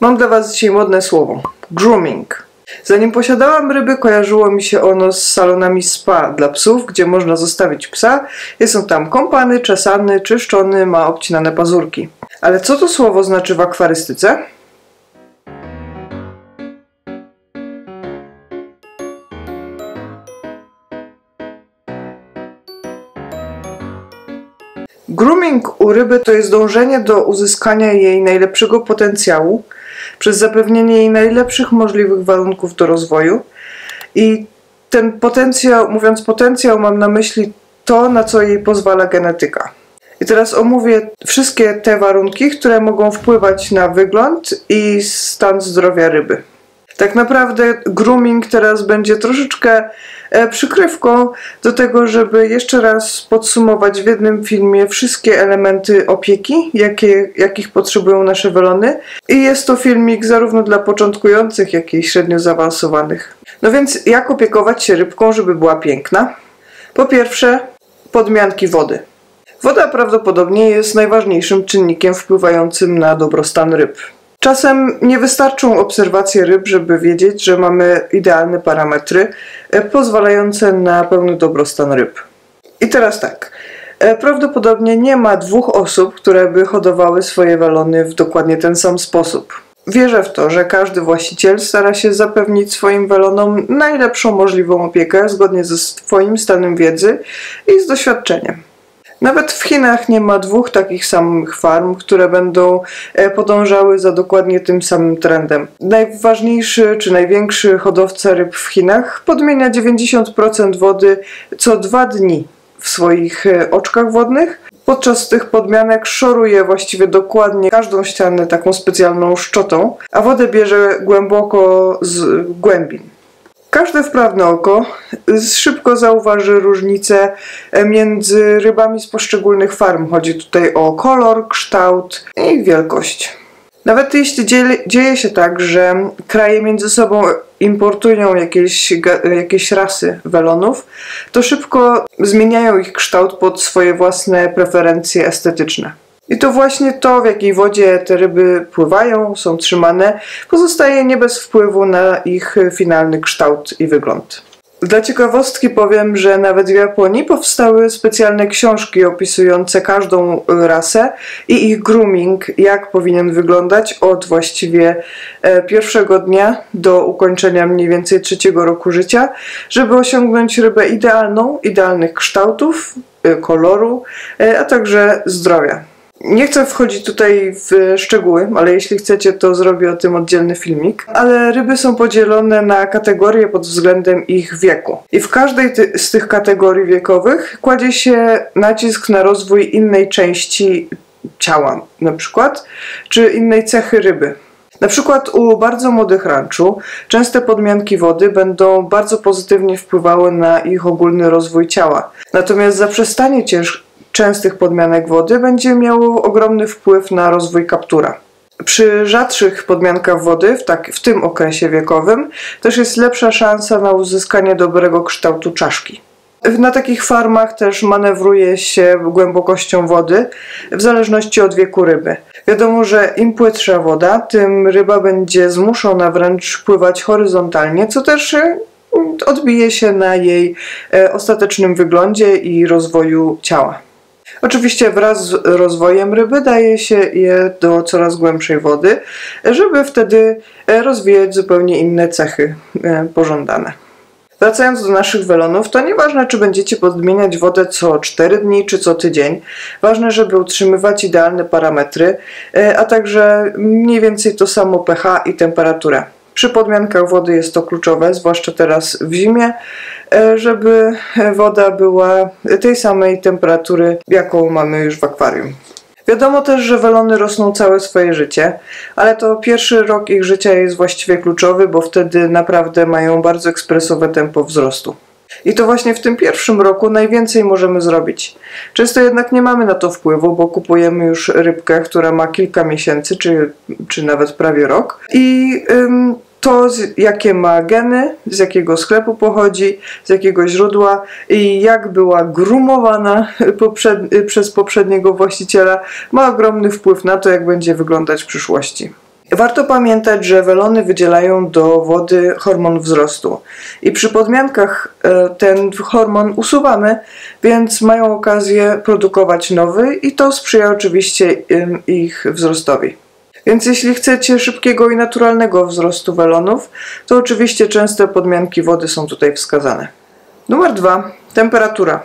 Mam dla Was dzisiaj modne słowo. Grooming. Zanim posiadałam ryby, kojarzyło mi się ono z salonami spa dla psów, gdzie można zostawić psa. Jest on tam kąpany, czesany, czyszczony, ma obcinane pazurki. Ale co to słowo znaczy w akwarystyce? Grooming u ryby to jest dążenie do uzyskania jej najlepszego potencjału przez zapewnienie jej najlepszych możliwych warunków do rozwoju. I ten potencjał, mówiąc potencjał, mam na myśli to, na co jej pozwala genetyka. I teraz omówię wszystkie te warunki, które mogą wpływać na wygląd i stan zdrowia ryby. Tak naprawdę grooming teraz będzie troszeczkę przykrywką do tego, żeby jeszcze raz podsumować w jednym filmie wszystkie elementy opieki, jakich potrzebują nasze welony. I jest to filmik zarówno dla początkujących, jak i średnio zaawansowanych. No więc jak opiekować się rybką, żeby była piękna? Po pierwsze, podmianki wody. Woda prawdopodobnie jest najważniejszym czynnikiem wpływającym na dobrostan ryb. Czasem nie wystarczą obserwacje ryb, żeby wiedzieć, że mamy idealne parametry pozwalające na pełny dobrostan ryb. I teraz tak, prawdopodobnie nie ma dwóch osób, które by hodowały swoje welony w dokładnie ten sam sposób. Wierzę w to, że każdy właściciel stara się zapewnić swoim welonom najlepszą możliwą opiekę zgodnie ze swoim stanem wiedzy i z doświadczeniem. Nawet w Chinach nie ma dwóch takich samych farm, które będą podążały za dokładnie tym samym trendem. Najważniejszy czy największy hodowca ryb w Chinach podmienia 90% wody co 2 dni w swoich oczkach wodnych. Podczas tych podmianek szoruje właściwie dokładnie każdą ścianę taką specjalną szczotą, a wodę bierze głęboko z głębin. Każde wprawne oko szybko zauważy różnice między rybami z poszczególnych farm. Chodzi tutaj o kolor, kształt i wielkość. Nawet jeśli dzieje się tak, że kraje między sobą importują jakieś rasy welonów, to szybko zmieniają ich kształt pod swoje własne preferencje estetyczne. I to właśnie to, w jakiej wodzie te ryby pływają, są trzymane, pozostaje nie bez wpływu na ich finalny kształt i wygląd. Dla ciekawostki powiem, że nawet w Japonii powstały specjalne książki opisujące każdą rasę i ich grooming, jak powinien wyglądać od właściwie pierwszego dnia do ukończenia mniej więcej 3. roku życia, żeby osiągnąć rybę idealną, idealnych kształtów, koloru, a także zdrowia. Nie chcę wchodzić tutaj w szczegóły, ale jeśli chcecie, to zrobię o tym oddzielny filmik. Ale ryby są podzielone na kategorie pod względem ich wieku. I w każdej z tych kategorii wiekowych kładzie się nacisk na rozwój innej części ciała, na przykład, czy innej cechy ryby. Na przykład u bardzo młodych ranczu częste podmianki wody będą bardzo pozytywnie wpływały na ich ogólny rozwój ciała. Natomiast zaprzestanie częstych podmianek wody będzie miało ogromny wpływ na rozwój kaptura. Przy rzadszych podmiankach wody w tym okresie wiekowym też jest lepsza szansa na uzyskanie dobrego kształtu czaszki. Na takich farmach też manewruje się głębokością wody w zależności od wieku ryby. Wiadomo, że im płytsza woda, tym ryba będzie zmuszona wręcz pływać horyzontalnie, co też odbije się na jej ostatecznym wyglądzie i rozwoju ciała. Oczywiście wraz z rozwojem ryby daje się je do coraz głębszej wody, żeby wtedy rozwijać zupełnie inne cechy pożądane. Wracając do naszych welonów, to nieważne, czy będziecie podmieniać wodę co 4 dni czy co tydzień. Ważne, żeby utrzymywać idealne parametry, a także mniej więcej to samo pH i temperaturę. Przy podmiankach wody jest to kluczowe, zwłaszcza teraz w zimie, żeby woda była tej samej temperatury, jaką mamy już w akwarium. Wiadomo też, że welony rosną całe swoje życie, ale to pierwszy rok ich życia jest właściwie kluczowy, bo wtedy naprawdę mają bardzo ekspresowe tempo wzrostu. I to właśnie w tym pierwszym roku najwięcej możemy zrobić. Często jednak nie mamy na to wpływu, bo kupujemy już rybkę, która ma kilka miesięcy, czy nawet prawie rok. I to, jakie ma geny, z jakiego sklepu pochodzi, z jakiego źródła i jak była groomowana przez poprzedniego właściciela, ma ogromny wpływ na to, jak będzie wyglądać w przyszłości. Warto pamiętać, że welony wydzielają do wody hormon wzrostu i przy podmiankach ten hormon usuwamy, więc mają okazję produkować nowy i to sprzyja oczywiście ich wzrostowi. Więc jeśli chcecie szybkiego i naturalnego wzrostu welonów, to oczywiście częste podmianki wody są tutaj wskazane. Numer 2. Temperatura.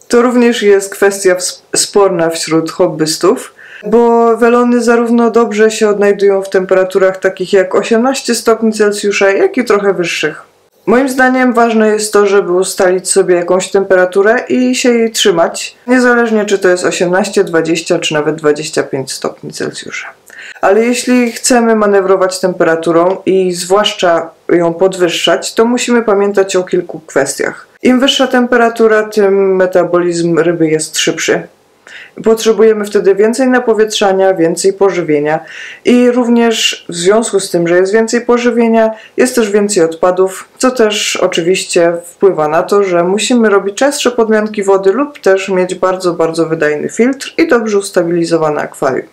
To również jest kwestia sporna wśród hobbystów, bo welony zarówno dobrze się odnajdują w temperaturach takich jak 18 stopni Celsjusza, jak i trochę wyższych. Moim zdaniem ważne jest to, żeby ustalić sobie jakąś temperaturę i się jej trzymać, niezależnie czy to jest 18, 20 czy nawet 25 stopni Celsjusza. Ale jeśli chcemy manewrować temperaturą i zwłaszcza ją podwyższać, to musimy pamiętać o kilku kwestiach. Im wyższa temperatura, tym metabolizm ryby jest szybszy. Potrzebujemy wtedy więcej napowietrzania, więcej pożywienia i również w związku z tym, że jest więcej pożywienia, jest też więcej odpadów, co też oczywiście wpływa na to, że musimy robić częstsze podmianki wody lub też mieć bardzo, bardzo wydajny filtr i dobrze ustabilizowane akwarium.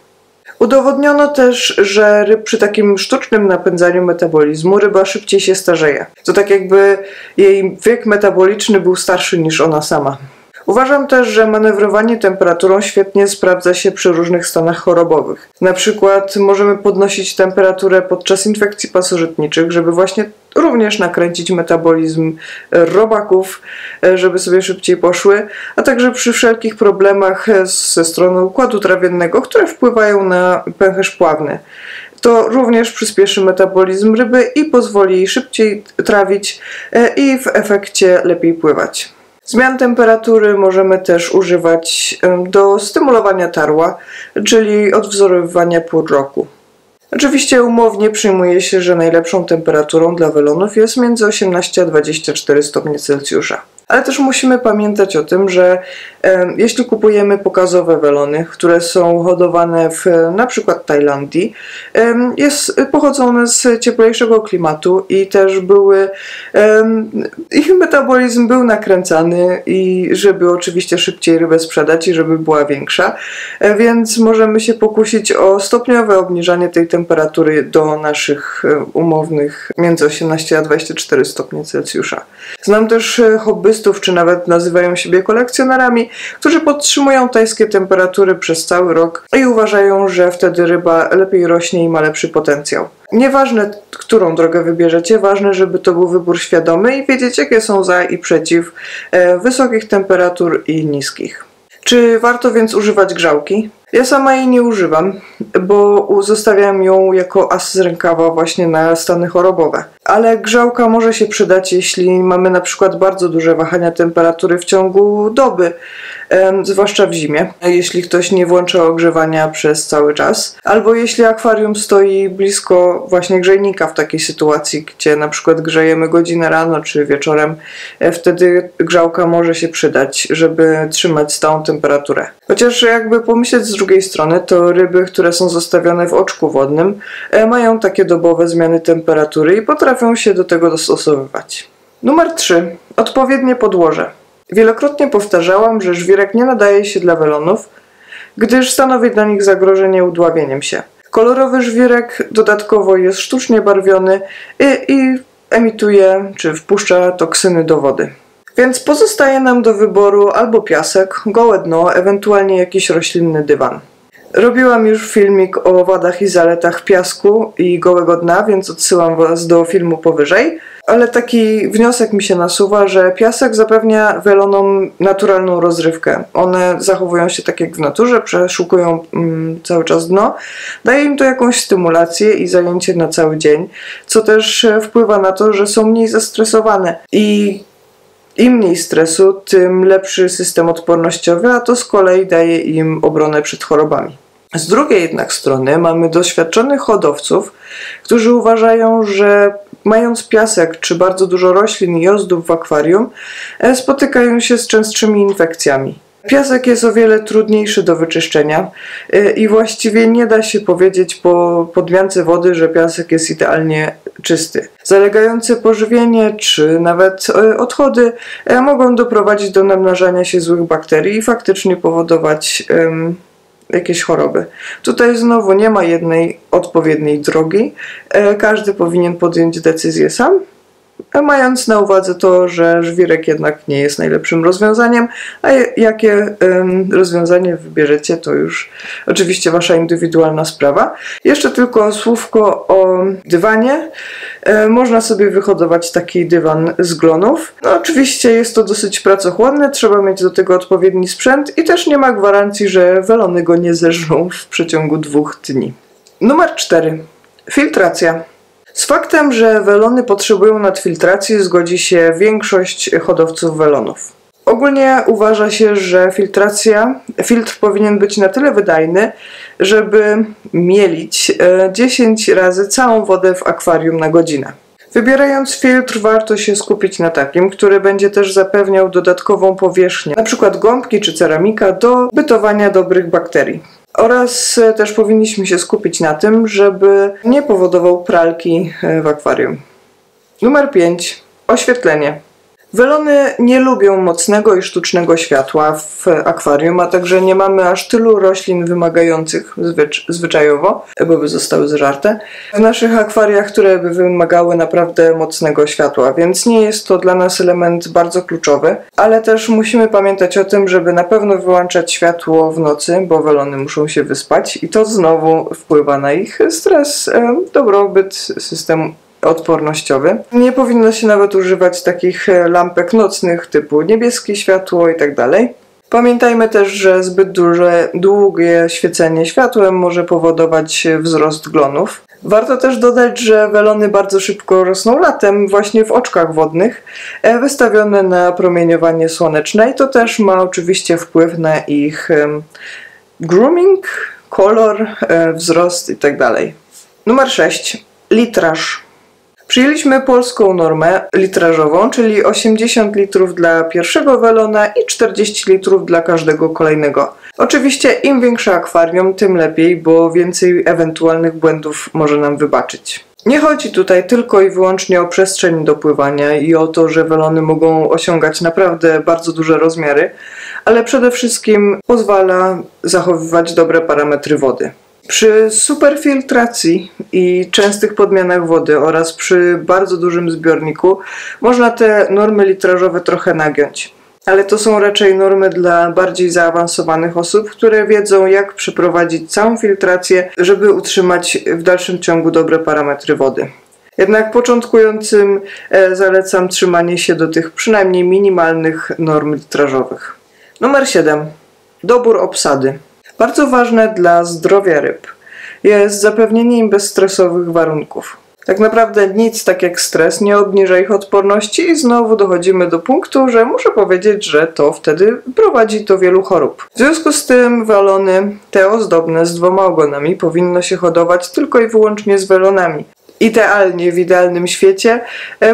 Udowodniono też, że przy takim sztucznym napędzaniu metabolizmu ryba szybciej się starzeje. To tak jakby jej wiek metaboliczny był starszy niż ona sama. Uważam też, że manewrowanie temperaturą świetnie sprawdza się przy różnych stanach chorobowych. Na przykład możemy podnosić temperaturę podczas infekcji pasożytniczych, żeby właśnie również nakręcić metabolizm robaków, żeby sobie szybciej poszły, a także przy wszelkich problemach ze strony układu trawiennego, które wpływają na pęcherz pławny. To również przyspieszy metabolizm ryby i pozwoli jej szybciej trawić i w efekcie lepiej pływać. Zmian temperatury możemy też używać do stymulowania tarła, czyli odwzorowywania pór roku. Oczywiście umownie przyjmuje się, że najlepszą temperaturą dla welonów jest między 18 a 24 stopnie Celsjusza. Ale też musimy pamiętać o tym, że jeśli kupujemy pokazowe welony, które są hodowane w na przykład Tajlandii, pochodzą one z cieplejszego klimatu i też ich metabolizm był nakręcany i żeby oczywiście szybciej rybę sprzedać i żeby była większa, więc możemy się pokusić o stopniowe obniżanie tej temperatury do naszych umownych między 18 a 24 stopnie Celsjusza. Znam też hobbystów, czy nawet nazywają siebie kolekcjonerami, którzy podtrzymują tajskie temperatury przez cały rok i uważają, że wtedy ryba lepiej rośnie i ma lepszy potencjał. Nieważne, którą drogę wybierzecie, ważne, żeby to był wybór świadomy i wiedzieć, jakie są za i przeciw wysokich temperatur i niskich. Czy warto więc używać grzałki? Ja sama jej nie używam, bo zostawiam ją jako as z rękawa właśnie na stany chorobowe. Ale grzałka może się przydać, jeśli mamy na przykład bardzo duże wahania temperatury w ciągu doby, zwłaszcza w zimie, jeśli ktoś nie włącza ogrzewania przez cały czas, albo jeśli akwarium stoi blisko właśnie grzejnika w takiej sytuacji, gdzie na przykład grzejemy godzinę rano czy wieczorem, wtedy grzałka może się przydać, żeby trzymać stałą temperaturę. Chociaż jakby pomyśleć z drugiej strony, to ryby, które są zostawione w oczku wodnym, mają takie dobowe zmiany temperatury i potrafią się do tego dostosowywać. Numer 3. Odpowiednie podłoże. Wielokrotnie powtarzałam, że żwirek nie nadaje się dla welonów, gdyż stanowi dla nich zagrożenie udławieniem się. Kolorowy żwirek dodatkowo jest sztucznie barwiony i emituje czy wpuszcza toksyny do wody. Więc pozostaje nam do wyboru albo piasek, gołe dno, ewentualnie jakiś roślinny dywan. Robiłam już filmik o wadach i zaletach piasku i gołego dna, więc odsyłam Was do filmu powyżej. Ale taki wniosek mi się nasuwa, że piasek zapewnia welonom naturalną rozrywkę. One zachowują się tak jak w naturze, przeszukują cały czas dno. Daje im to jakąś stymulację i zajęcie na cały dzień, co też wpływa na to, że są mniej zestresowane. I im mniej stresu, tym lepszy system odpornościowy, a to z kolei daje im obronę przed chorobami. Z drugiej jednak strony mamy doświadczonych hodowców, którzy uważają, że mając piasek czy bardzo dużo roślin i ozdób w akwarium, spotykają się z częstszymi infekcjami. Piasek jest o wiele trudniejszy do wyczyszczenia i właściwie nie da się powiedzieć po podmiance wody, że piasek jest idealnie czysty. Zalegające pożywienie czy nawet odchody mogą doprowadzić do namnażania się złych bakterii i faktycznie powodować jakieś choroby. Tutaj znowu nie ma jednej odpowiedniej drogi. Każdy powinien podjąć decyzję sam, mając na uwadze to, że żwirek jednak nie jest najlepszym rozwiązaniem, a jakie rozwiązanie wybierzecie, to już oczywiście wasza indywidualna sprawa. Jeszcze tylko słówko o dywanie. Można sobie wyhodować taki dywan z glonów. No, oczywiście jest to dosyć pracochłonne, trzeba mieć do tego odpowiedni sprzęt i też nie ma gwarancji, że welony go nie zeżrą w przeciągu 2 dni. Numer 4. Filtracja. Z faktem, że welony potrzebują nadfiltracji, zgodzi się większość hodowców welonów. Ogólnie uważa się, że filtr powinien być na tyle wydajny, żeby mielić 10 razy całą wodę w akwarium na godzinę. Wybierając filtr, warto się skupić na takim, który będzie też zapewniał dodatkową powierzchnię, np. gąbki czy ceramika, do bytowania dobrych bakterii. Oraz też powinniśmy się skupić na tym, żeby nie powodował pralki w akwarium. Numer 5. Oświetlenie. Welony nie lubią mocnego i sztucznego światła w akwarium, a także nie mamy aż tylu roślin wymagających zwyczajowo, bo by zostały zżarte, w naszych akwariach, które by wymagały naprawdę mocnego światła, więc nie jest to dla nas element bardzo kluczowy, ale też musimy pamiętać o tym, żeby na pewno wyłączać światło w nocy, bo welony muszą się wyspać i to znowu wpływa na ich stres, dobrobyt, system odpornościowy. Nie powinno się nawet używać takich lampek nocnych typu niebieskie światło i tak dalej. Pamiętajmy też, że zbyt długie świecenie światłem może powodować wzrost glonów. Warto też dodać, że welony bardzo szybko rosną latem właśnie w oczkach wodnych wystawione na promieniowanie słoneczne i to też ma oczywiście wpływ na ich grooming, kolor, wzrost i tak dalej. Numer 6. Litraż. Przyjęliśmy polską normę litrażową, czyli 80 litrów dla pierwszego welona i 40 litrów dla każdego kolejnego. Oczywiście im większe akwarium, tym lepiej, bo więcej ewentualnych błędów może nam wybaczyć. Nie chodzi tutaj tylko i wyłącznie o przestrzeń do pływania i o to, że welony mogą osiągać naprawdę bardzo duże rozmiary, ale przede wszystkim pozwala zachowywać dobre parametry wody. Przy superfiltracji i częstych podmianach wody oraz przy bardzo dużym zbiorniku można te normy litrażowe trochę nagiąć. Ale to są raczej normy dla bardziej zaawansowanych osób, które wiedzą, jak przeprowadzić całą filtrację, żeby utrzymać w dalszym ciągu dobre parametry wody. Jednak początkującym zalecam trzymanie się do tych przynajmniej minimalnych norm litrażowych. Numer 7. Dobór obsady. Bardzo ważne dla zdrowia ryb jest zapewnienie im bezstresowych warunków. Tak naprawdę nic tak jak stres nie obniża ich odporności i znowu dochodzimy do punktu, że muszę powiedzieć, że to wtedy prowadzi do wielu chorób. W związku z tym welony, te ozdobne z 2 ogonami, powinno się hodować tylko i wyłącznie z welonami. Idealnie, w idealnym świecie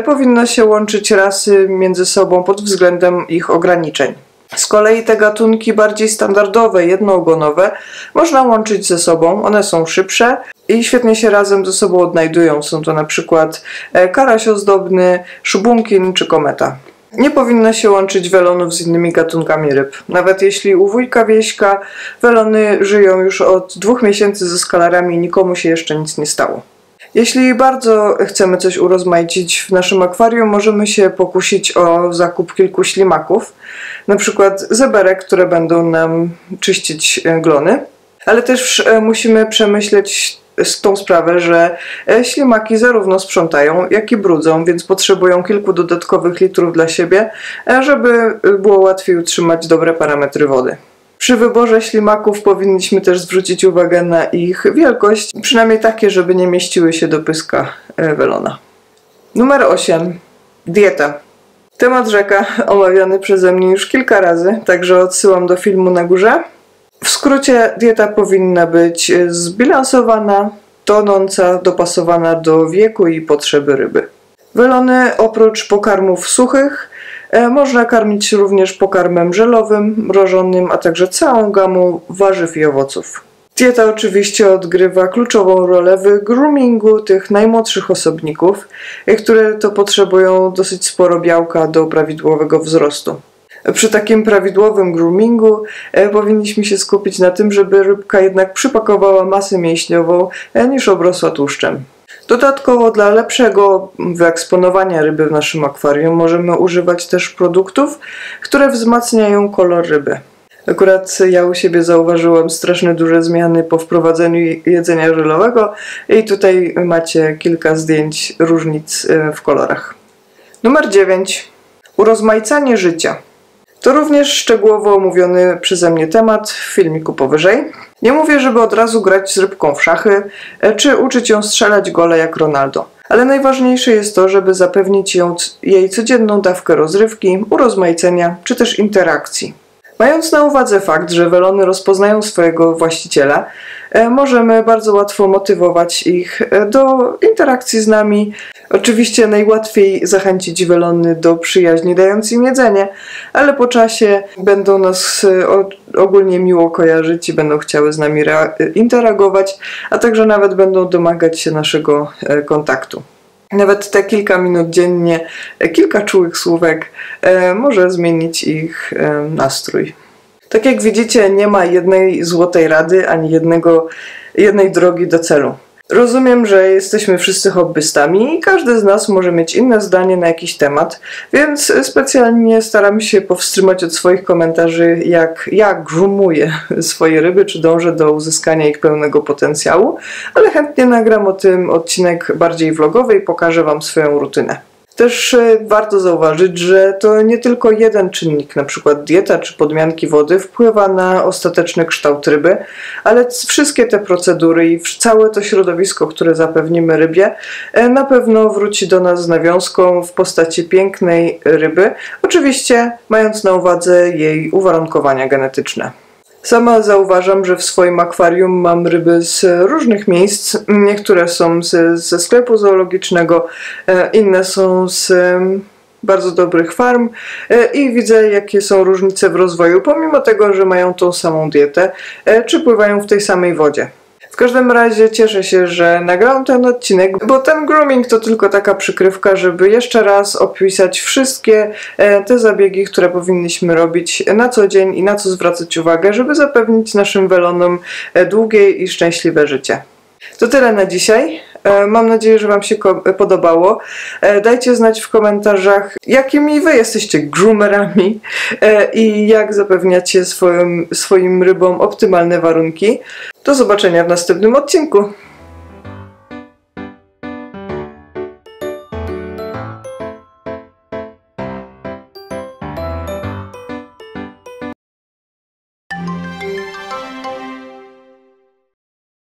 powinno się łączyć rasy między sobą pod względem ich ograniczeń. Z kolei te gatunki bardziej standardowe, jednoogonowe można łączyć ze sobą, one są szybsze i świetnie się razem ze sobą odnajdują. Są to na przykład karaś ozdobny, szubunkin czy kometa. Nie powinno się łączyć welonów z innymi gatunkami ryb. Nawet jeśli u wujka Wieśka welony żyją już od 2 miesięcy ze skalarami i nikomu się jeszcze nic nie stało. Jeśli bardzo chcemy coś urozmaicić w naszym akwarium, możemy się pokusić o zakup kilku ślimaków, na przykład zeberek, które będą nam czyścić glony, ale też musimy przemyśleć tą sprawę, że ślimaki zarówno sprzątają, jak i brudzą, więc potrzebują kilku dodatkowych litrów dla siebie, żeby było łatwiej utrzymać dobre parametry wody. Przy wyborze ślimaków powinniśmy też zwrócić uwagę na ich wielkość, przynajmniej takie, żeby nie mieściły się do pyska welona. Numer 8. Dieta. Temat rzeka omawiany przeze mnie już kilka razy, także odsyłam do filmu na górze. W skrócie dieta powinna być zbilansowana, tonąca, dopasowana do wieku i potrzeby ryby. Welony oprócz pokarmów suchych można karmić również pokarmem żelowym, mrożonym, a także całą gamą warzyw i owoców. Dieta oczywiście odgrywa kluczową rolę w groomingu tych najmłodszych osobników, które to potrzebują dosyć sporo białka do prawidłowego wzrostu. Przy takim prawidłowym groomingu powinniśmy się skupić na tym, żeby rybka jednak przypakowała masę mięśniową niż obrosła tłuszczem. Dodatkowo dla lepszego wyeksponowania ryby w naszym akwarium możemy używać też produktów, które wzmacniają kolor ryby. Akurat ja u siebie zauważyłam strasznie duże zmiany po wprowadzeniu jedzenia żelowego i tutaj macie kilka zdjęć różnic w kolorach. Numer 9. Urozmaicanie życia. To również szczegółowo omówiony przeze mnie temat w filmiku powyżej. Nie mówię, żeby od razu grać z rybką w szachy, czy uczyć ją strzelać gole jak Ronaldo. Ale najważniejsze jest to, żeby zapewnić jej codzienną dawkę rozrywki, urozmaicenia czy też interakcji. Mając na uwadze fakt, że welony rozpoznają swojego właściciela, możemy bardzo łatwo motywować ich do interakcji z nami. Oczywiście najłatwiej zachęcić welony do przyjaźni, dając im jedzenie, ale po czasie będą nas ogólnie miło kojarzyć i będą chciały z nami interagować, a także nawet będą domagać się naszego kontaktu. Nawet te kilka minut dziennie, kilka czułych słówek może zmienić ich nastrój. Tak jak widzicie, nie ma jednej złotej rady, ani jednej drogi do celu. Rozumiem, że jesteśmy wszyscy hobbystami i każdy z nas może mieć inne zdanie na jakiś temat, więc specjalnie staram się powstrzymać od swoich komentarzy, jak ja groomuję swoje ryby, czy dążę do uzyskania ich pełnego potencjału, ale chętnie nagram o tym odcinek bardziej vlogowy i pokażę Wam swoją rutynę. Też warto zauważyć, że to nie tylko jeden czynnik, np. dieta czy podmianki wody, wpływa na ostateczny kształt ryby, ale wszystkie te procedury i całe to środowisko, które zapewnimy rybie, na pewno wróci do nas z nawiązką w postaci pięknej ryby, oczywiście mając na uwadze jej uwarunkowania genetyczne. Sama zauważam, że w swoim akwarium mam ryby z różnych miejsc. Niektóre są ze sklepu zoologicznego, inne są z bardzo dobrych farm i widzę, jakie są różnice w rozwoju, pomimo tego, że mają tą samą dietę, czy pływają w tej samej wodzie. W każdym razie cieszę się, że nagrałam ten odcinek, bo ten grooming to tylko taka przykrywka, żeby jeszcze raz opisać wszystkie te zabiegi, które powinniśmy robić na co dzień i na co zwracać uwagę, żeby zapewnić naszym welonom długie i szczęśliwe życie. To tyle na dzisiaj. Mam nadzieję, że Wam się podobało. Dajcie znać w komentarzach, jakimi Wy jesteście groomerami i jak zapewniacie swoim rybom optymalne warunki. Do zobaczenia w następnym odcinku.